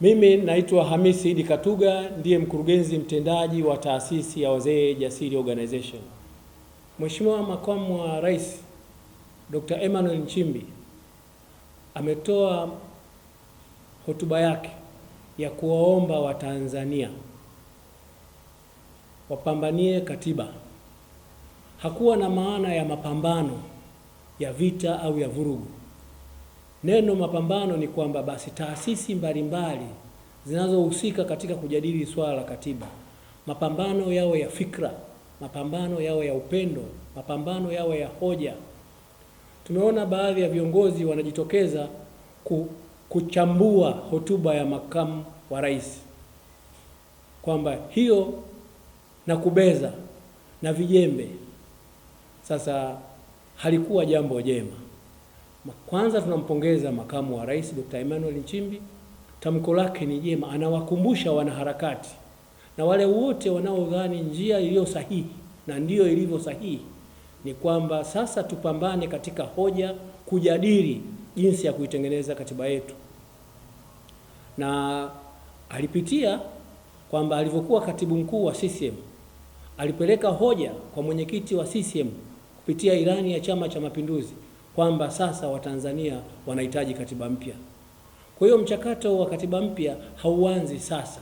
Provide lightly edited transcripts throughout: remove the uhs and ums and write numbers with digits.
Mimi naitwa Hamisi Idi Katuga, ndiye mkurugenzi mtendaji wa taasisi ya Wazee Jasiri Organization. Mheshimiwa Makamu wa Rais Dr. Emmanuel Nchimbi ametoa hotuba yake ya kuwaomba Watanzania wapambanie katiba. Hakuwa na maana ya mapambano ya vita au ya vurugu. Neno mapambano ni kwamba basi taasisi mbalimbali zinazohusika katika kujadili swala la katiba, mapambano yawe ya fikra, mapambano yawe ya upendo, mapambano yawe ya hoja. Tumeona baadhi ya viongozi wanajitokeza kuchambua hotuba ya makamu wa rais kwamba hiyo na kubeza na vijembe. Sasa halikuwa jambo jema. Kwanza tunampongeza makamu wa rais Dr. Emmanuel Nchimbi, tamko lake ni jema, anawakumbusha wanaharakati na wale wote wanaodhani njia iliyo sahihi na ndiyo ilivyo sahihi ni kwamba sasa tupambane katika hoja, kujadili jinsi ya kuitengeneza katiba yetu. Na alipitia kwamba alivyokuwa katibu mkuu wa CCM alipeleka hoja kwa mwenyekiti wa CCM kupitia ilani ya Chama cha Mapinduzi kwamba sasa Watanzania wanahitaji katiba mpya. Kwa hiyo mchakato wa katiba mpya hauanzi sasa.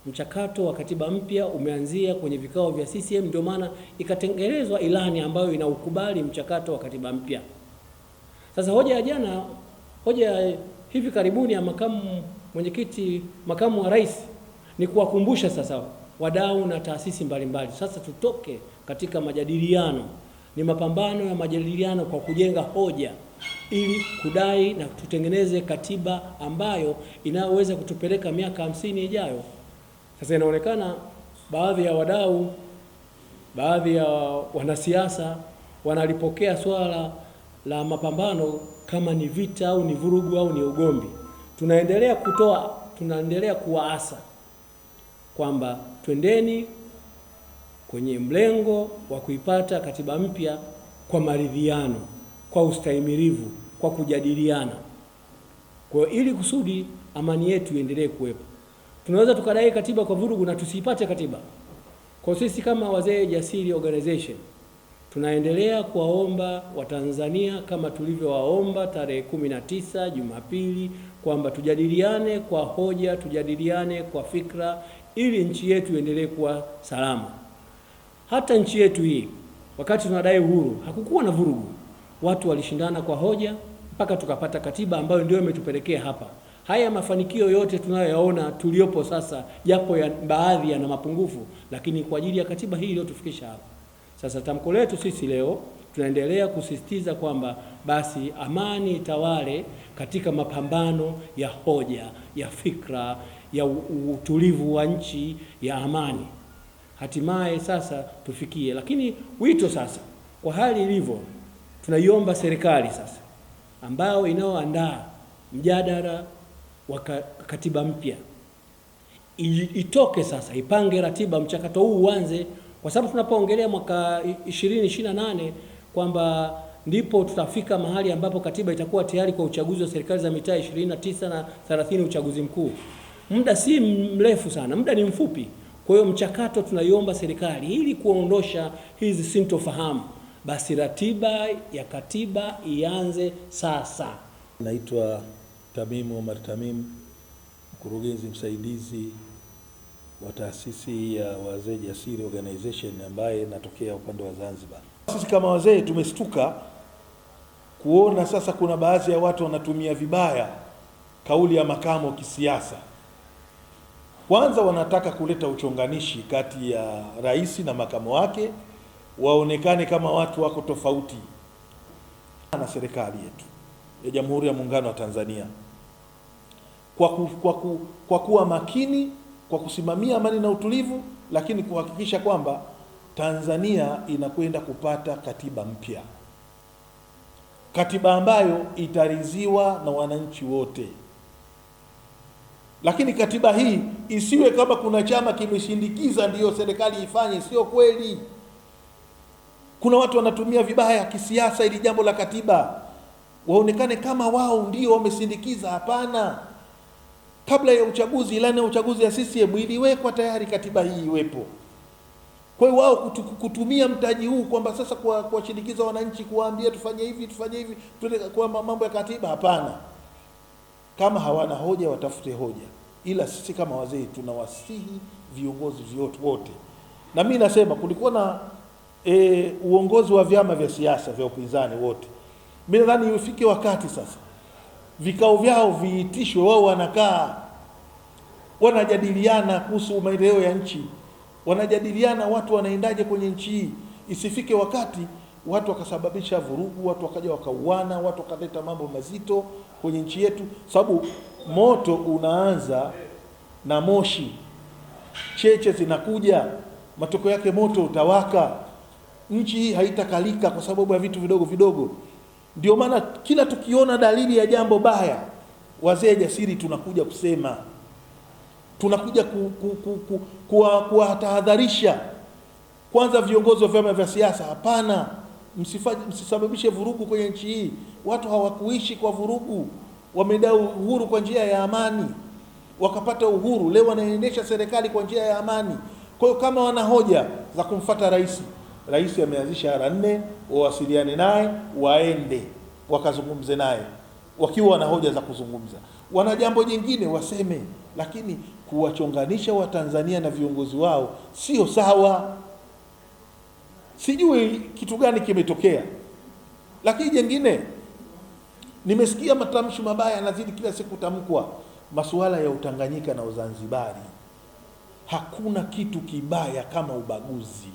Mchakato wa katiba mpya umeanzia kwenye vikao vya CCM, ndio maana ikatengenezwa ilani ambayo inaukubali mchakato wa katiba mpya. Sasa hoja ya hivi karibuni ya makamu wa rais ni kuwakumbusha sasa wadau na taasisi mbalimbali, sasa tutoke katika majadiliano. Ni mapambano ya majadiliano kwa kujenga hoja ili kudai na tutengeneze katiba ambayo inaweza kutupeleka miaka 50 ijayo. Sasa inaonekana baadhi ya wadau, baadhi ya wanasiasa wanalipokea swala la mapambano kama ni vita au ni vurugu au ni ugomvi. Tunaendelea kuwaasa kwamba twendeni kwenye mlengo wa kuipata katiba mpya kwa maridhiano, kwa ustahimilivu, kwa kujadiliana. Kwa ili kusudi amani yetu iendelee kuwepo. Tunaweza tukadai katiba kwa vurugu na tusipate katiba. Kwa sisi kama Wazee Jasiri Organization tunaendelea kuwaomba Watanzania kama tulivyowaomba tarehe 19 Jumapili kwamba tujadiliane kwa hoja, tujadiliane kwa fikra ili nchi yetu iendelee kuwa salama. Hata nchi yetu hii wakati tunadai uhuru hakukuwa na vurugu. Watu walishindana kwa hoja mpaka tukapata katiba ambayo ndio imetupelekea hapa. Haya mafanikio yote tunayoyaona tuliopo sasa, japo ya baadhi yana mapungufu, lakini kwa ajili ya katiba hii iliyotufikisha hapa. Sasa tamko letu sisi leo tunaendelea kusisitiza kwamba basi amani itawale katika mapambano ya hoja, ya fikra, ya utulivu wa nchi, ya amani. Hatimaye sasa tufikie. Lakini wito sasa kwa hali ilivyo, tunaiomba serikali sasa ambayo inaoandaa mjadala wa katiba mpya itoke sasa, ipange ratiba, mchakato huu uanze, kwa sababu tunapoongelea mwaka 2028 kwamba ndipo tutafika mahali ambapo katiba itakuwa tayari kwa uchaguzi wa serikali za mitaa 29 na 30, uchaguzi mkuu. Muda si mrefu sana, muda ni mfupi. Kwa hiyo mchakato tunaiomba serikali ili kuondosha hizi sintofahamu, basi ratiba ya katiba ianze sasa. Naitwa Tamim Omar Tamim, mkurugenzi msaidizi wa taasisi ya Wazee Jasiri Organization ambaye natokea upande wa Zanzibar. Sisi kama wazee tumestuka kuona sasa kuna baadhi ya watu wanatumia vibaya kauli ya makamo kisiasa. Kwanza wanataka kuleta uchonganishi kati ya rais na makamo wake, waonekane kama watu wako tofauti na serikali yetu ya Jamhuri ya Muungano wa Tanzania kwa kuwa makini, kwa kusimamia amani na utulivu, lakini kuhakikisha kwamba Tanzania inakwenda kupata katiba mpya, katiba ambayo itaridhiwa na wananchi wote. Lakini katiba hii isiwe kama kuna chama kimeshindikiza ndiyo serikali ifanye. Sio kweli. Kuna watu wanatumia vibaya kisiasa ili jambo la katiba, waonekane kama wao ndio wamesindikiza. Hapana. kabla ya uchaguzi, ilani ya uchaguzi ya CCM iliwekwa tayari, katiba hii iwepo. Kwa hiyo wao kutumia mtaji huu kwamba sasa kuwashinikiza wananchi, kuwaambia tufanye hivi kwa mambo ya katiba, hapana. Kama hawana hoja watafute hoja, ila sisi kama wazee tunawasihi viongozi wote, na mimi nasema kulikuwa na uongozi wa vyama vya siasa vya upinzani wote, mimi nadhani ifike wakati sasa vikao vyao viitishwe, wao wanakaa wanajadiliana kuhusu maendeleo ya nchi, wanajadiliana watu wanaendaje kwenye nchi hii. Isifike wakati watu wakasababisha vurugu, watu wakaja wakauana, watu wakaleta mambo mazito kwenye nchi yetu, sababu moto unaanza na moshi, cheche zinakuja, matokeo yake moto utawaka, nchi hii haitakalika kwa sababu ya vitu vidogo vidogo. Ndio maana kila tukiona dalili ya jambo baya, wazee jasiri tunakuja kusema, tunakuja kuwatahadharisha. Kwanza viongozi wa vyama vya siasa, hapana, msisababishe vurugu kwenye nchi hii. Watu hawakuishi kwa vurugu, wamedai uhuru kwa njia ya amani, wakapata uhuru, leo wanaendesha serikali kwa njia ya amani. Kwa hiyo kama wana hoja za kumfuata rais ameanzisha R4, wawasiliane naye, waende wakazungumze naye wakiwa wana hoja za kuzungumza. Wana jambo jingine waseme, lakini kuwachonganisha Watanzania na viongozi wao sio sawa. Sijui kitu gani kimetokea, lakini jingine nimesikia matamshi mabaya yanazidi kila siku tamkwa, masuala ya Utanganyika na Uzanzibari. Hakuna kitu kibaya kama ubaguzi.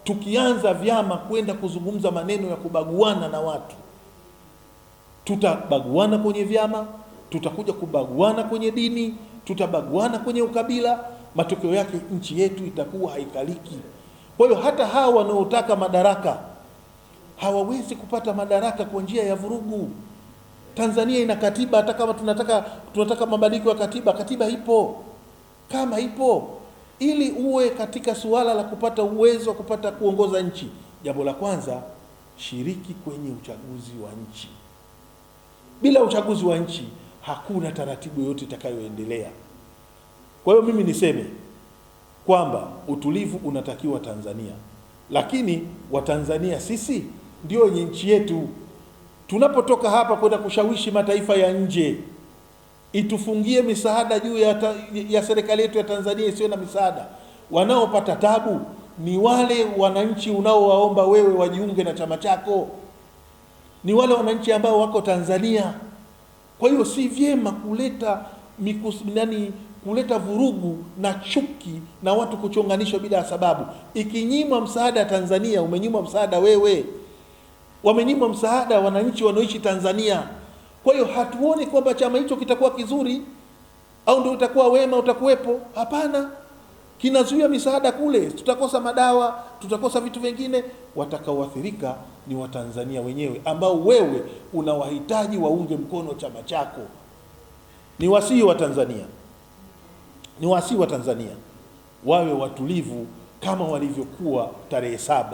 Tukianza vyama kwenda kuzungumza maneno ya kubaguana na watu, tutabaguana kwenye vyama, tutakuja kubaguana kwenye dini, tutabaguana kwenye ukabila, matokeo yake nchi yetu itakuwa haikaliki. Kwa hiyo hata hawa wanaotaka madaraka hawawezi kupata madaraka kwa njia ya vurugu. Tanzania ina katiba, hata kama tunataka mabadiliko ya katiba, katiba ipo. Kama ipo, ili uwe katika suala la kupata uwezo wa kupata kuongoza nchi, jambo la kwanza, shiriki kwenye uchaguzi wa nchi. Bila uchaguzi wa nchi hakuna taratibu yoyote itakayoendelea. Kwa hiyo mimi niseme kwamba utulivu unatakiwa Tanzania, lakini Watanzania sisi ndio wenye nchi yetu. Tunapotoka hapa kwenda kushawishi mataifa ya nje itufungie misaada juu ya serikali yetu ya Tanzania isiyo na misaada, wanaopata tabu ni wale wananchi unaowaomba wewe wajiunge na chama chako, ni wale wananchi ambao wako Tanzania. Kwa hiyo si vyema kuleta vurugu na chuki na watu kuchonganishwa bila sababu. Ikinyimwa msaada Tanzania, umenyimwa msaada wewe, wamenyimwa msaada wananchi wanaoishi Tanzania. Kwa hiyo hatuoni kwamba chama hicho kitakuwa kizuri au ndio utakuwa wema utakuwepo. Hapana, kinazuia misaada kule, tutakosa madawa, tutakosa vitu vingine. Watakaoathirika ni Watanzania wenyewe ambao wewe unawahitaji waunge mkono chama chako. Ni wasii wa Tanzania wawe watulivu kama walivyokuwa tarehe 7